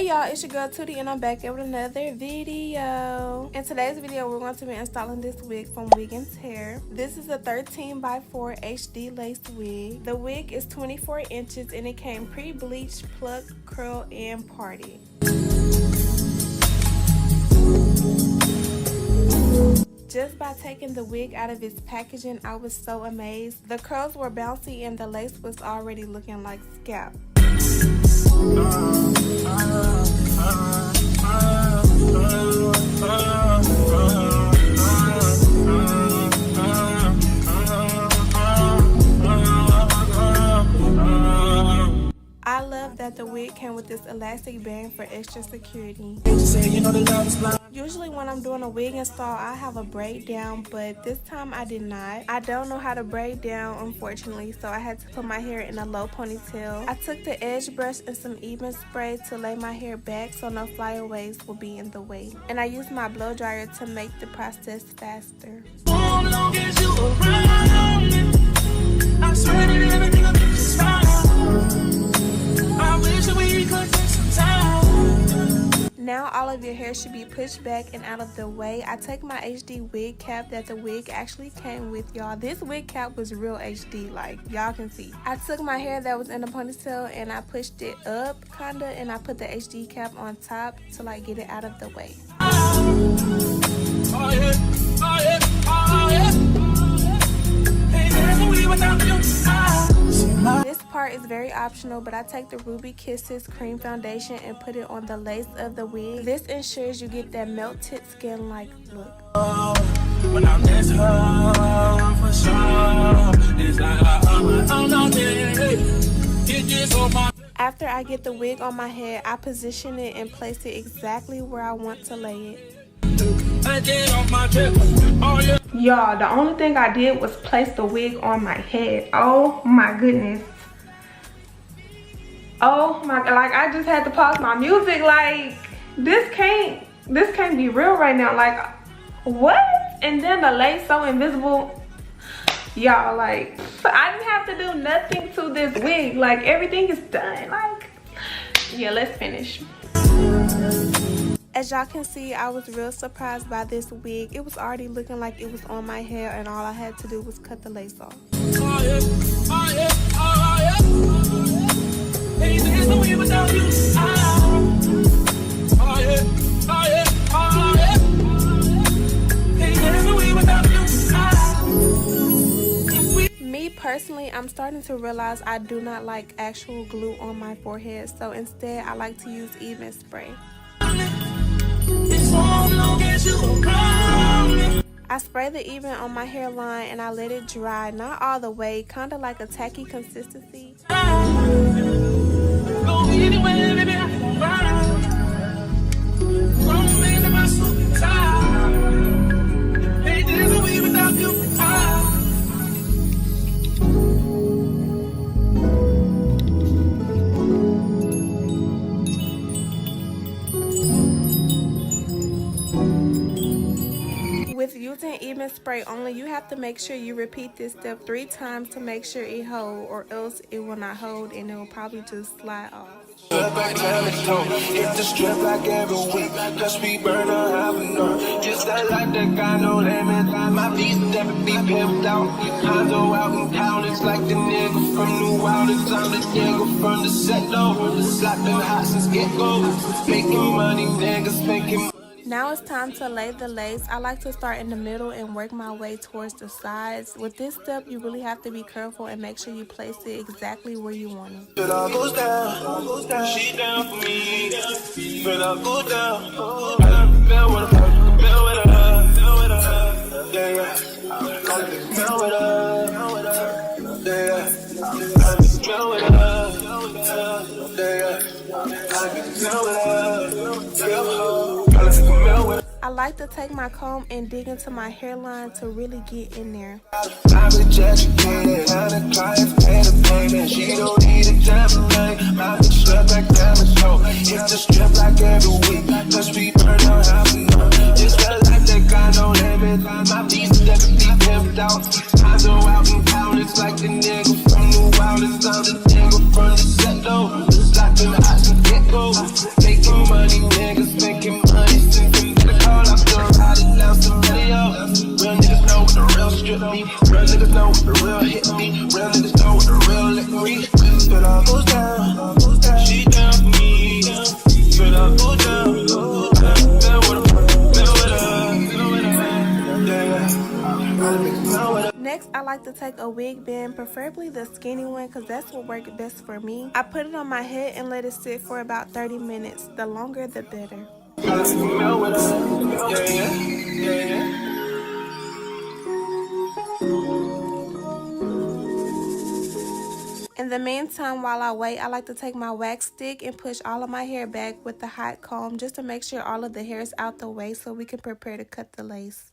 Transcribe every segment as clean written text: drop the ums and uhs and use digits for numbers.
Hey y'all, it's your girl Tootie and I'm back with another video. In today's video, we're going to be installing this wig from Wiggins Hair. This is a 13x4 HD lace wig. The wig is 24 inches and it came pre-bleached, plucked, curl, and parted. Just by taking the wig out of its packaging, I was so amazed. The curls were bouncy and the lace was already looking like scalp. I love that the wig came with this elastic band for extra security. Usually when I'm doing a wig install, I have a braid down, but this time I did not. I don't know how to braid down, unfortunately, so I had to put my hair in a low ponytail. I took the edge brush and some even spray to lay my hair back so no flyaways will be in the way. And I used my blow dryer to make the process faster. Now all of your hair should be pushed back and out of the way. I take my HD wig cap that the wig actually came with, y'all. This wig cap was real HD, like y'all can see. I took my hair that was in a ponytail and I pushed it up kinda, and I put the HD cap on top to like get it out of the way. This part is very optional, but I take the Ruby Kisses cream foundation and put it on the lace of the wig. This ensures you get that melted skin like look. After I get the wig on my head, I position it and place it exactly where I want to lay it. Y'all, the only thing I did was place the wig on my head. Oh my goodness. Oh my god, like I just had to pause my music. Like this can't be real right now. Like what? And then the lace so invisible. Y'all, like I didn't have to do nothing to this wig. Like everything is done. Like yeah, let's finish. As y'all can see, I was real surprised by this wig. It was already looking like it was on my hair and all I had to do was cut the lace off. Me personally, I'm starting to realize I do not like actual glue on my forehead, so instead I like to use even spray. I spray the even on my hairline and I let it dry, not all the way, kind of like a tacky consistency. With using even spray only, you have to make sure you repeat this step 3 times to make sure it holds, or else it will not hold and it will probably just slide off. Now it's time to lay the lace. I like to start in the middle and work my way towards the sides. With this step, you really have to be careful and make sure you place it exactly where you want it. It all goes down. She down for me. It all goes down. Fell with her. Yeah. Fell with I like to take my comb and dig into my hairline to really get in there. I've been educated, and the clients pay the payment. She don't need a template. I've been stripped like damage, so it's a strip like every week. Cause we burn out how we know. It's the life that got no limit. My piece that can be pimped out. I go out in town, it's like the nigga from New Orleans. I'm the nigga from the set, though. It's like the hot and get go. Making Real niggas know the real hit me. Real niggas know the real let me. Feel all goes down. She down for me. Feel all goes down. Next, I like to take a wig band, preferably the skinny one because that's what works best for me. I put it on my head and let it sit for about 30 minutes. The longer, the better. In the meantime, while I wait, I like to take my wax stick and push all of my hair back with the hot comb just to make sure all of the hair is out the way so we can prepare to cut the lace.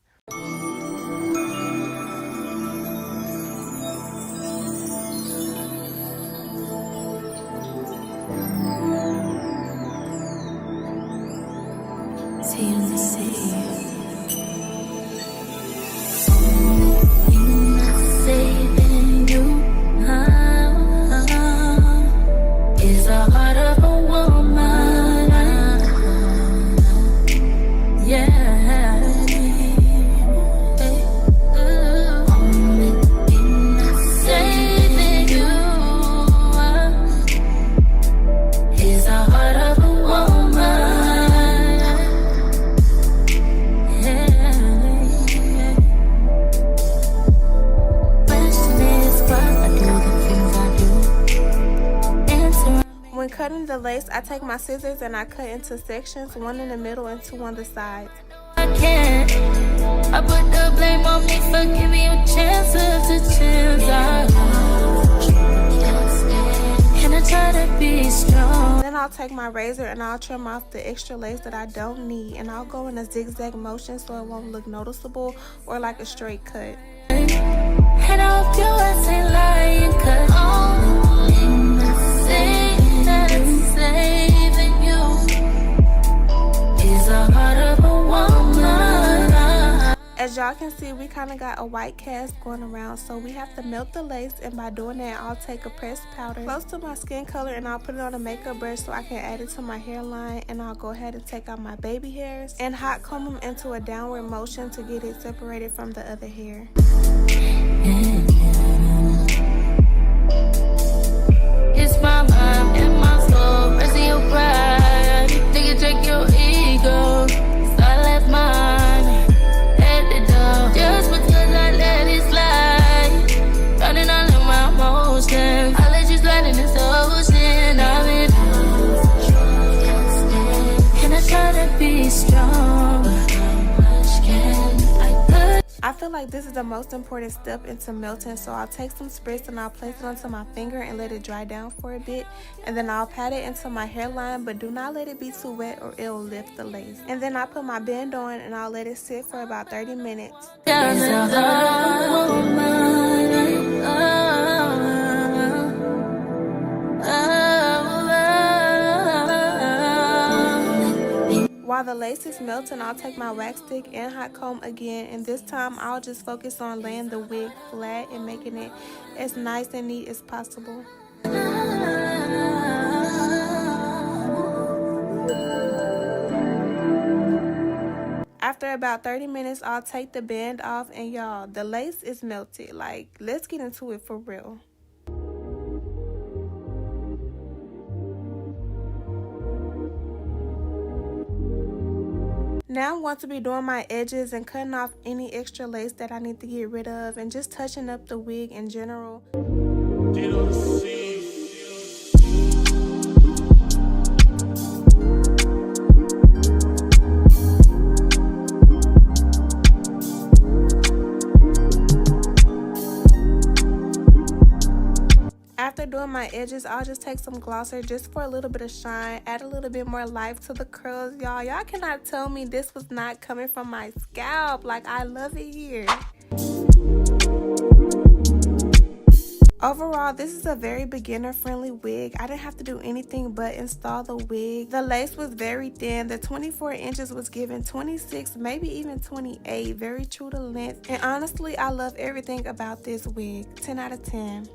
When cutting the lace, I take my scissors and I cut into sections, one in the middle and two on the sides. I can't. I put the blame on me for giving you chances to chance. And I try to be strong. Then I'll take my razor and I'll trim off the extra lace that I don't need, and I'll go in a zigzag motion so it won't look noticeable or like a straight cut. And I hope you ain't lying, 'cause all that's saving you is a heart of a woman. As y'all can see, we kind of got a white cast going around, so we have to melt the lace, and by doing that, I'll take a pressed powder close to my skin color and I'll put it on a makeup brush so I can add it to my hairline, and I'll go ahead and take out my baby hairs and hot comb them into a downward motion to get it separated from the other hair. It's my mind and my soul, rest of your pride. Nigga, check your ego, 'cause I left mine at the door. Just because I let it slide, drowning all of my emotions. I let you slide in this ocean. I'm in, and I try to be strong, but how much can I put? I feel like this is the most important step into melting, so I'll take some spritz and I'll place it onto my finger and let it dry down for a bit, and then I'll pat it into my hairline, but do not let it be too wet or it'll lift the lace. And then I put my band on and I'll let it sit for about 30 minutes. While the lace is melting, I'll take my wax stick and hot comb again, and this time I'll just focus on laying the wig flat and making it as nice and neat as possible. After about 30 minutes, I'll take the band off, and y'all, the lace is melted. Like, let's get into it for real. Now I'm going to be doing my edges and cutting off any extra lace that I need to get rid of, and just touching up the wig in general. After doing my edges, I'll just take some glosser just for a little bit of shine, add a little bit more life to the curls. Y'all cannot tell me this was not coming from my scalp. Like, I love it here. Overall, this is a very beginner friendly wig. I didn't have to do anything but install the wig. The lace was very thin. The 24 inches was given 26, maybe even 28. Very true to length. And honestly, I love everything about this wig. 10 out of 10.